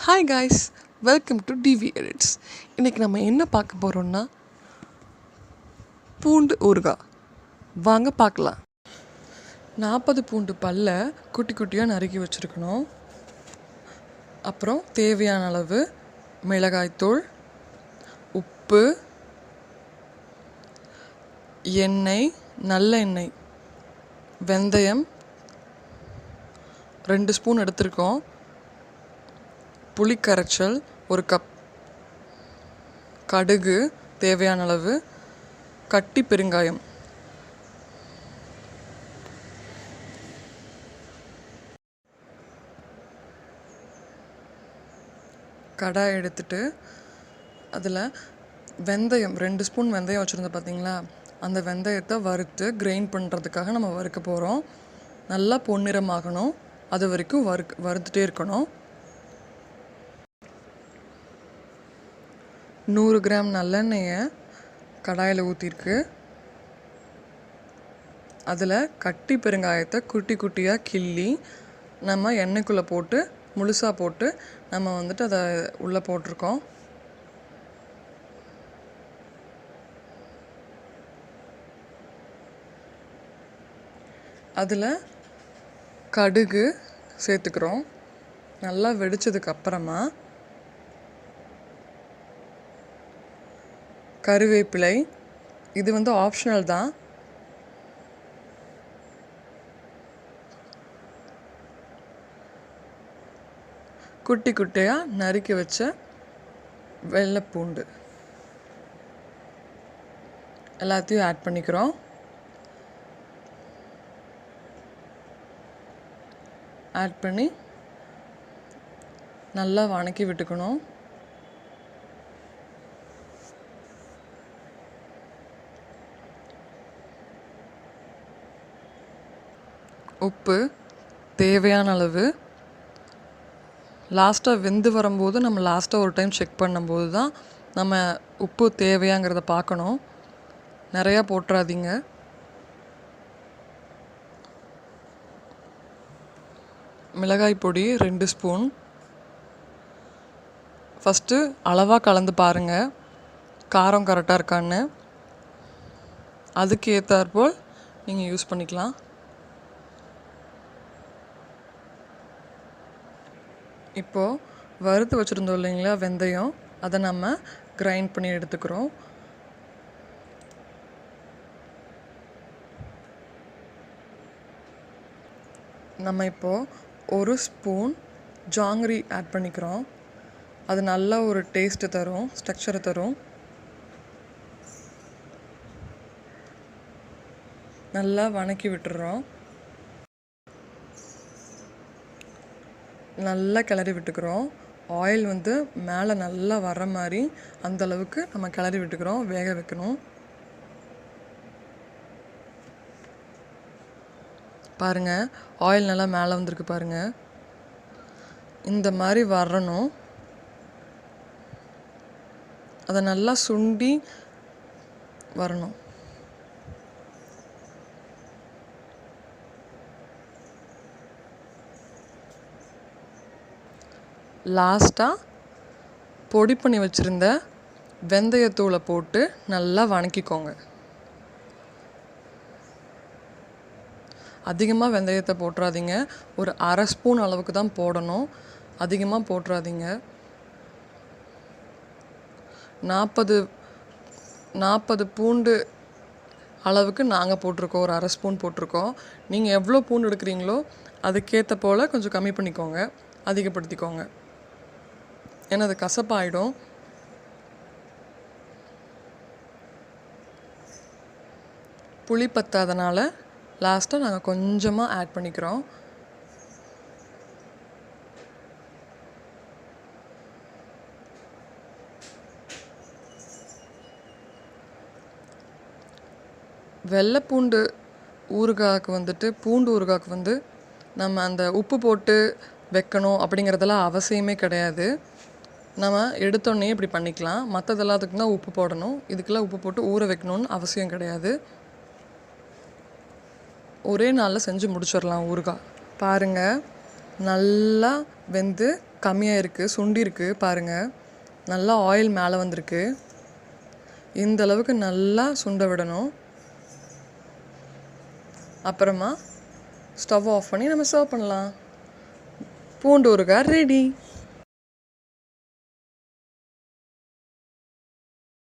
Hi guys, welcome to TV edits. இன்றைக்கி நம்ம என்ன பார்க்க போகிறோம்னா பூண்டு ஊறுகாய். வாங்க பார்க்கலாம். 40 பூண்டு பல்லை குட்டி குட்டியாக நறுக்கி வச்சுருக்கணும். அப்புறம் தேவையான அளவு மிளகாய்த்தூள், உப்பு, எண்ணெய், நல்லெண்ணெய், வெந்தயம் 2 ஸ்பூன் எடுத்திருக்கோம், புளி கரைச்சல் 1 கப், கடுகு தேவையான அளவு, கட்டி பெருங்காயம். கடாய் எடுத்துட்டு அதில் வெந்தயம் 2 ஸ்பூன் வெந்தயம் வச்சுருந்தோம் பார்த்தீங்களா, அந்த வெந்தயத்தை வறுத்து கிரைண்ட் பண்ணுறதுக்காக நம்ம வறுக்க போகிறோம். நல்லா பொன்னிறமாகணும், அது வரைக்கும் வறுத்துட்டே இருக்கணும். 100 கிராம் நல்லெண்ணெயை கடாயில் ஊற்றிருக்கு. அதில் கட்டி பெருங்காயத்தை குட்டி குட்டியாக கிள்ளி நம்ம எண்ணெய்க்குள்ளே போட்டு முழுசாக போட்டு நம்ம அதை உள்ளே போட்டிருக்கோம். அதில் கடுகு சேர்த்துக்கிறோம். நல்லா வெடித்ததுக்கப்புறமா கருவேப்பிலை, இது ஆப்ஷனல் தான். குட்டி குட்டியாக நறுக்கி வச்ச வெள்ளைப்பூண்டு எல்லாத்தையும் ஆட் பண்ணிக்கிறோம். ஆட் பண்ணி நல்லா வணக்கி விட்டுக்கணும். உப்பு தேவையான அளவு. லாஸ்ட்டாக வெந்து வரும்போது நம்ம லாஸ்ட்டாக ஒரு டைம் செக் பண்ணும்போது தான் நம்ம உப்பு தேவையாங்கிறத பார்க்கணும். நிறையா போட்டுறாதீங்க. மிளகாய் பொடி 2 ஸ்பூன். ஃபஸ்ட்டு அளவாக கலந்து பாருங்கள், காரம் கரெக்டாக இருக்கான்னு. அதுக்கு ஏற்றாற்போல் நீங்கள் யூஸ் பண்ணிக்கலாம். இப்போது வறுத்து வச்சுருந்தோம் இல்லைங்களா வெந்தயம், அதை நம்ம கிரைண்ட் பண்ணி எடுத்துக்கிறோம். நம்ம இப்போது 1 ஸ்பூன் ஜாங்கிரி ஆட் பண்ணிக்கிறோம். அது நல்ல ஒரு டேஸ்ட்டு தரும், ஸ்ட்ரக்சரை தரும். நல்லா வணக்கி விட்டுறோம். நல்லா கிளறி விட்டுக்கிறோம். ஆயில் மேலே நல்லா வர்ற மாதிரி அந்தளவுக்கு நம்ம கிளறி விட்டுக்கிறோம், வேக வைக்கணும். பாருங்கள், ஆயில் நல்லா மேலே வந்திருக்கு பாருங்கள். இந்த மாதிரி வரணும். அதை நல்லா சுண்டி வரணும். லாஸ்ட்டாக பொடி பண்ணி வச்சுருந்த வெந்தயத்தூளை போட்டு நல்லா வணக்கிக்கோங்க. அதிகமாக வெந்தயத்தை போட்டுறாதீங்க, ஒரு 1/2 ஸ்பூன் அளவுக்கு தான் போடணும், அதிகமாக போட்டுறாதீங்க. 40 பூண்டு அளவுக்கு நாங்கள் போட்டிருக்கோம், ஒரு 1/2 ஸ்பூன் போட்டிருக்கோம். நீங்கள் எவ்வளோ பூண்டு எடுக்கிறீங்களோ அதுக்கேற்ற போல் கொஞ்சம் கம்மி பண்ணிக்கோங்க, அதிகப்படுத்திக்கோங்க, ஏன்னா அது கசப்பாயிடும். புளி பத்தாதனால லாஸ்ட்டாக நாங்கள் கொஞ்சமாக ஆட் பண்ணிக்கிறோம். வெள்ளைப்பூண்டு ஊறுகாய்க்கு பூண்டு ஊறுகாய்க்கு நம்ம அந்த உப்பு போட்டு வைக்கணும் அப்படிங்கிறதெல்லாம் அவசியமே கிடையாது. நம்ம எடுத்தோடனே இப்படி பண்ணிக்கலாம். மற்றதெல்லாம் அதுக்கு தான் உப்பு போடணும், இதுக்கெல்லாம் உப்பு போட்டு ஊற வைக்கணும்னு அவசியம் கிடையாது. ஒரே நாளில் செஞ்சு முடிச்சிடலாம் ஊறுகாய். பாருங்கள், நல்லா வெந்து கம்மியாக இருக்குது, சுண்டி இருக்குது பாருங்கள். நல்லா ஆயில் மேலே வந்திருக்கு. இந்த அளவுக்கு நல்லா சுண்ட விடணும். அப்புறமா ஸ்டவ் ஆஃப் பண்ணி நம்ம சர்வ் பண்ணலாம். பூண்டு ஊறுகாய் ரெடி.